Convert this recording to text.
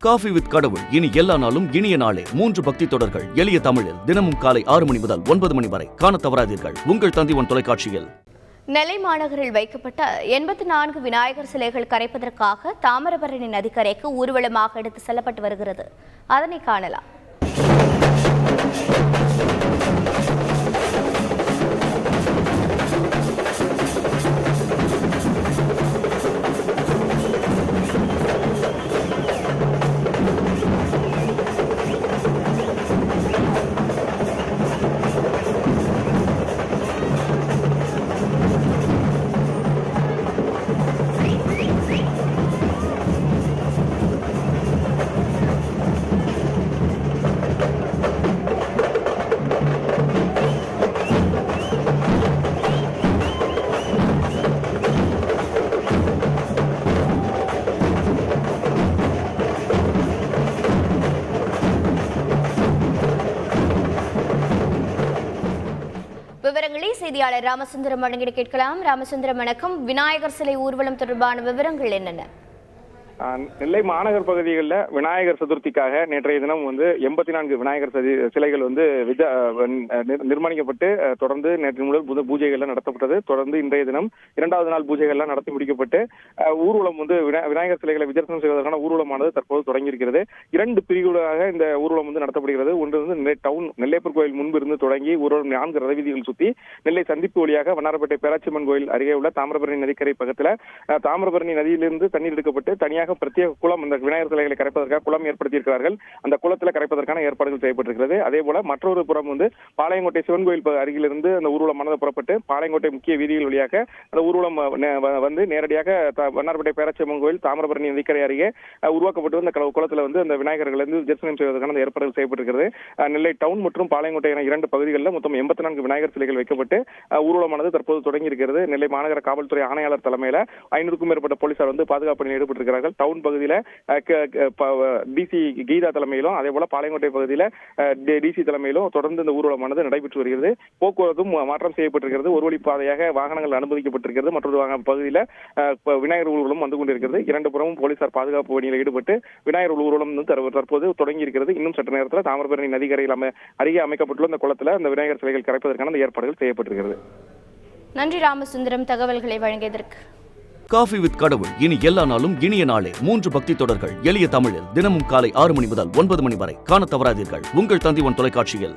Coffee with கடவுள் இனி எல்லா நாளும் இனிய நாளே 3 பக்தி தொடர்கள் எளிய தமிழில் தினமும் காலை 6 மணி முதல் 9 மணி வரை காணத் தவறாதீர்கள். உங்கள் தந்திவன் தொலைக்காட்சியில். நெல்லை மாநகரில் வைக்கப்பட்ட 84 விநாயகர் சிலைகள் கரைப்பதற்காக தாமிரபரணி நதிக்கரைக்கு ஊர்வலமாக எடுத்து செல்லப்பட்டு வருகிறது. அதனை காணலாம். விவரங்களை செய்தியாளர் ராமசுந்தரம் வழங்கிட கேட்கலாம். ராமசுந்தரம் வணக்கம். விநாயகர் சிலை ஊர்வலம் தொடர்பான விவரங்கள் என்னென்ன? நெல்லை மாநகர் பகுதிகளில் விநாயகர் சதுர்த்திக்காக நேற்றைய தினம் 84 விநாயகர் சிலைகள் நிர்மாணிக்கப்பட்டு தொடர்ந்து நேற்று முதல் பூஜைகள்லாம் நடத்தப்பட்டது. தொடர்ந்து இன்றைய தினம் 2வது நாள் பூஜைகள்லாம் நடத்தி முடிக்கப்பட்டு ஊர்வலம் விநாயகர் சிலைகளை விதர்சனம் செய்வதற்கான ஊர்வலமானது தற்போது தொடங்கியிருக்கிறது. 2 பிரிவுகளாக இந்த ஊர்வலம் நடத்தப்படுகிறது. ஒன்று நெல்லையப்பர் கோயில் முன்பு இருந்து தொடங்கி ஊர்வலம் 4 ரத வீதிகள் சுற்றி நெல்லை சந்திப்பு வழியாக வண்ணாரப்பேட்டை பேராச்சியம்மன் கோயில் அருகே உள்ள தாமிரபரணி நதிக்கரை பக்கத்தில் தாமிரபரணி நதியிலிருந்து தண்ணீர் எடுக்கப்பட்டு தனியாக பிரத்யேக குளம் இந்த விநாயகர் சிலைகளை கரைப்பதற்காக குளம் ஏற்படுத்தியிருக்கிறார்கள். அந்த குளத்தில் கரைப்பதற்கான ஏற்பாடுகள் செய்யப்பட்டிருக்கிறது. அதே போல மற்றொரு புறம் பாளையங்கோட்டை சிவன் கோயில் அருகிலிருந்து அந்த ஊர்வலமானது புறப்பட்டு பாளையங்கோட்டை முக்கிய வீதிகள் வழியாக அந்த ஊர்வலம் நேரடியாக வண்ணாரப்பேட்டை பேராச்சியம்மன் கோயில் தாமிரபரணி நதிக்கரை அருகே உருவாக்கப்பட்டு அந்த குளத்தில் அந்த விநாயகர்கள் தரிசனம் செய்வதற்கான ஏற்பாடுகள் செய்யப்பட்டிருக்கிறது. நெல்லை டவுன் மற்றும் பாளையங்கோட்டை என 2 பகுதிகளில் மொத்தம் 84 விநாயகர் சிலைகள் வைக்கப்பட்டு ஊர்வலமானது தற்போது தொடங்கி இருக்கிறது. நெல்லை மாநகர காவல்துறை ஆணையாளர் தலைமையில் 500க்கும் மேற்பட்ட போலீசார் பாதுகாப்பு பணியில் ஈடுபட்டிருக்கிறார்கள். டவுன் பகுதியில் டிசி கீதா தலைமையிலும் அதே போல பாளையங்கோட்டை பகுதியில் டிசி தலைமையிலும் தொடர்ந்து இந்த ஊர்வலமானது நடைபெற்று வருகிறது. போக்குவரத்தும் மாற்றம் செய்யப்பட்டிருக்கிறது. ஒரு வழி பாதையாக வாகனங்கள் அனுமதிக்கப்பட்டிருக்கிறது. மற்றொரு பகுதியில் விநாயகர் ஊர்வலம் வந்து கொண்டிருக்கிறது. 2 புறமும் போலீசார் பாதுகாப்பு பணியில் ஈடுபட்டு விநாயகர் ஊர்வலம் தற்போது தொடங்கி இருக்கிறது. இன்னும் சற்று நேரத்தில் தாமிரபரணி நதிக்கரையில் அருகே அமைக்கப்பட்டுள்ள இந்த குளத்தில் அந்த விநாயகர் சிலைகள் கரைப்பதற்கான ஏற்பாடுகள் செய்யப்பட்டிருக்கிறது. நன்றி ராமசுந்தரம், தகவல்களை வழங்கியதற்கு. காஃபி வித் கடவுள் இனி எல்லா நாளும் இனிய நாளே 3 பக்தி தொடர்கள் எளிய தமிழில் தினமும் காலை 6 மணி முதல் 9 மணி வரை காணத் தவறாதீர்கள். உங்கள் தந்திவன் தொலைக்காட்சியில்.